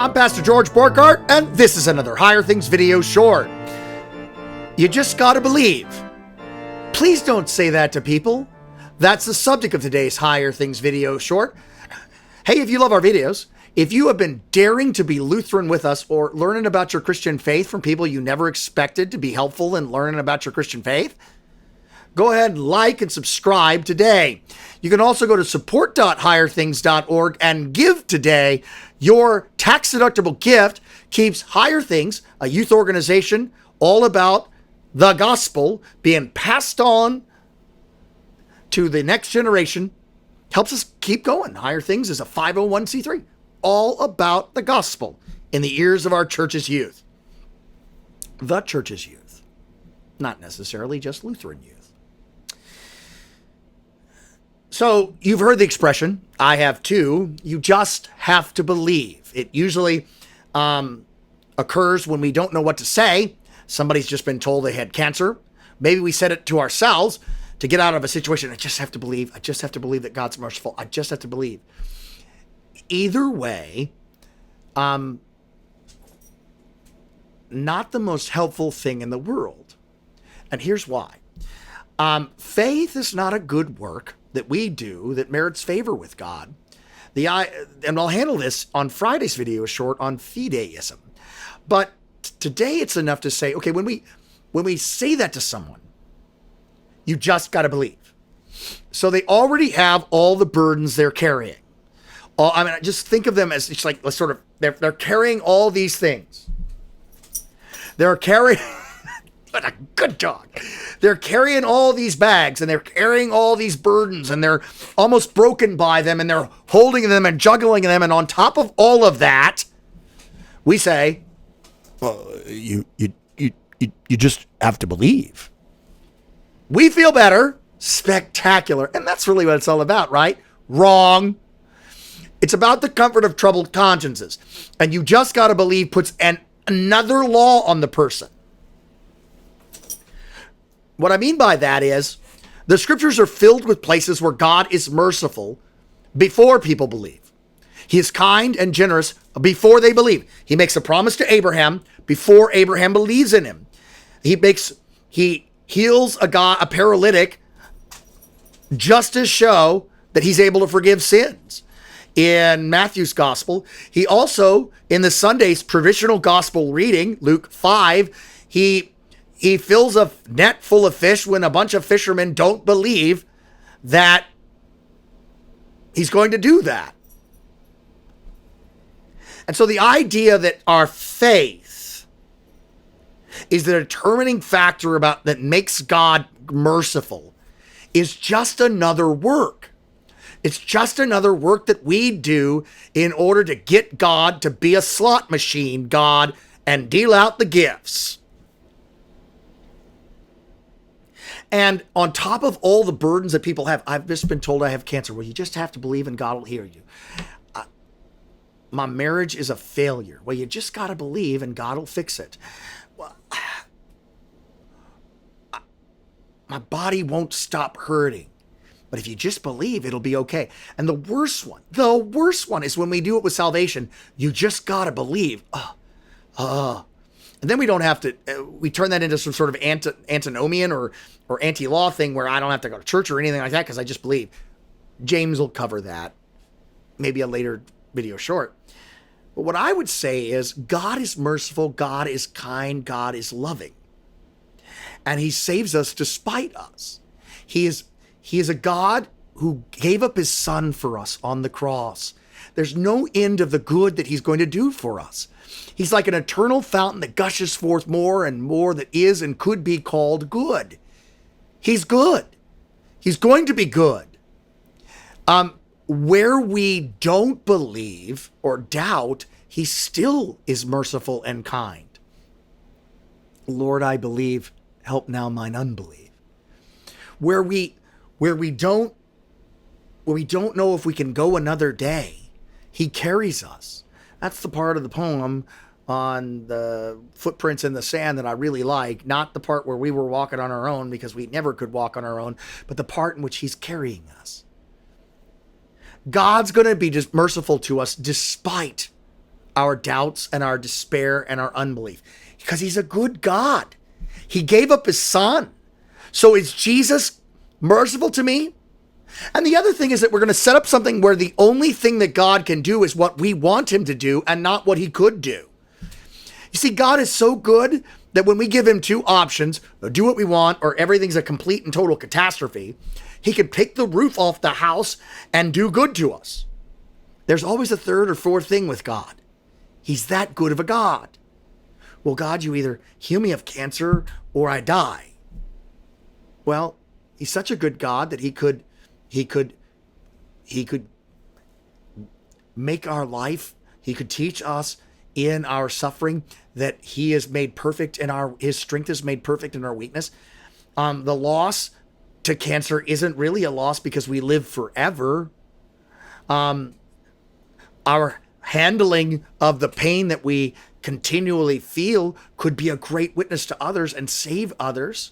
I'm Pastor George Borghardt, and this is another Higher Things video short. You just gotta believe. Please don't say that to people. That's the subject of today's Higher Things video short. Hey, if you love our videos, if you have been daring to be Lutheran with us or learning about your Christian faith from people you never expected to be helpful in learning about your Christian faith, go ahead and like and subscribe today. You can also go to support.higherthings.org and give today. Your tax-deductible gift keeps Higher Things, a youth organization all about the gospel, being passed on to the next generation, helps us keep going. Higher Things is a 501c3, all about the gospel in the ears of our church's youth. The church's youth, not necessarily just Lutheran youth. So you've heard the expression, I have too, you just have to believe. It usually occurs when we don't know what to say. Somebody's just been told they had cancer. Maybe we said it to ourselves to get out of a situation. I just have to believe. I just have to believe that God's merciful. I just have to believe. Either way, not the most helpful thing in the world. And here's why. Faith is not a good work that we do that merits favor with God. And I'll handle this on Friday's video short on fideism. But today it's enough to say, okay, when we say that to someone, you just got to believe. So they already have all the burdens they're carrying. Just think of them as it's like they're carrying all these things. They're carrying. What a good dog. They're carrying all these bags and they're carrying all these burdens and they're almost broken by them and they're holding them and juggling them. And on top of all of that, we say, well, you just have to believe. We feel better. Spectacular. And that's really what it's all about, right? Wrong. It's about the comfort of troubled consciences. And you just got to believe puts another law on the person. What I mean by that is the scriptures are filled with places where God is merciful before people believe. He is kind and generous before they believe. He makes a promise to Abraham before Abraham believes in him. He heals a paralytic just to show that he's able to forgive sins. In Matthew's gospel, he also, in the Sunday's provisional gospel reading, Luke 5, he fills a net full of fish when a bunch of fishermen don't believe that he's going to do that. And so the idea that our faith is the determining factor that makes God merciful is just another work. It's just another work that we do in order to get God to be a slot machine, God, and deal out the gifts. And on top of all the burdens that people have, I've just been told I have cancer. Well, you just have to believe and God will heal you. My marriage is a failure. Well, you just got to believe and God will fix it. Well, my body won't stop hurting. But if you just believe, it'll be okay. And the worst one is when we do it with salvation. You just got to believe. And then we don't have to, we turn that into some sort of antinomian or anti-law thing where I don't have to go to church or anything like that because I just believe. James will cover that. Maybe a later video short. But what I would say is God is merciful, God is kind, God is loving. And he saves us despite us. He is a God who gave up his son for us on the cross. There's no end of the good that he's going to do for us. He's like an eternal fountain that gushes forth more and more that is and could be called good. He's good. He's going to be good. Where we don't believe or doubt, he still is merciful and kind. Lord, I believe, help now mine unbelief. Where we don't know if we can go another day, he carries us. That's the part of the poem on the footprints in the sand that I really like. Not the part where we were walking on our own because we never could walk on our own, but the part in which he's carrying us. God's going to be just merciful to us despite our doubts and our despair and our unbelief? Because he's a good God. He gave up his son. So is Jesus merciful to me? And the other thing is that we're going to set up something where the only thing that God can do is what we want him to do and not what he could do. You see, God is so good that when we give him two options, do what we want or everything's a complete and total catastrophe, he could pick the roof off the house and do good to us. There's always a third or fourth thing with God. He's that good of a God. Well, God, you either heal me of cancer or I die. Well, he's such a good God that he could make our life, he could teach us in our suffering that he is made perfect and his strength is made perfect in our weakness. The loss to cancer isn't really a loss because we live forever. Our handling of the pain that we continually feel could be a great witness to others and save others.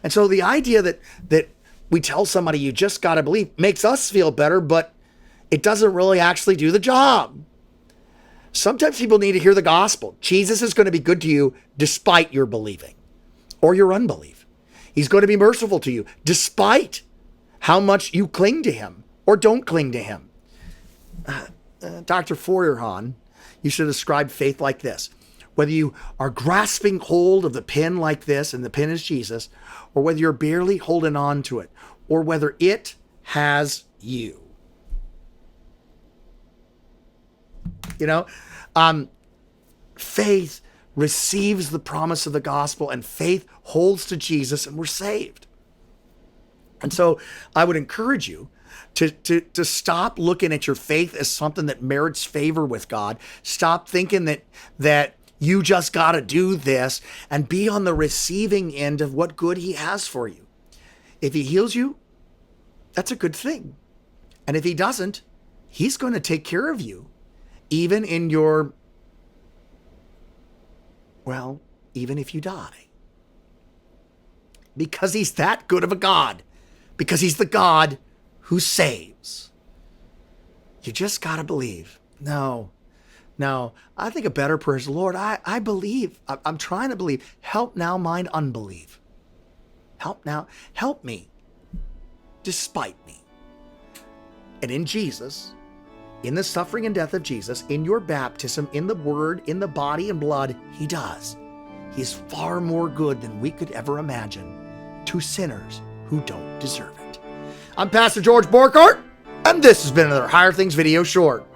And so the idea that we tell somebody you just got to believe makes us feel better, but it doesn't really actually do the job. Sometimes people need to hear the gospel. Jesus is going to be good to you despite your believing or your unbelief. He's going to be merciful to you despite how much you cling to him or don't cling to him. Dr. Feuerhahn used to describe faith like this. Whether you are grasping hold of the pin like this, and the pin is Jesus, or whether you're barely holding on to it, or whether it has you. You know, faith receives the promise of the gospel, and faith holds to Jesus, and we're saved. And so I would encourage you to stop looking at your faith as something that merits favor with God. Stop thinking that you just got to do this, and be on the receiving end of what good he has for you. If he heals you, that's a good thing. And if he doesn't, he's going to take care of you, even in your, well, even if you die. Because he's that good of a God. Because he's the God who saves. You just got to believe. No, I think a better prayer is, Lord, I believe. I'm trying to believe. Help now mine unbelief. Help me, despite me. And in Jesus, in the suffering and death of Jesus, in your baptism, in the word, in the body and blood, he does. He is far more good than we could ever imagine to sinners who don't deserve it. I'm Pastor George Borghardt, and this has been another Higher Things video short.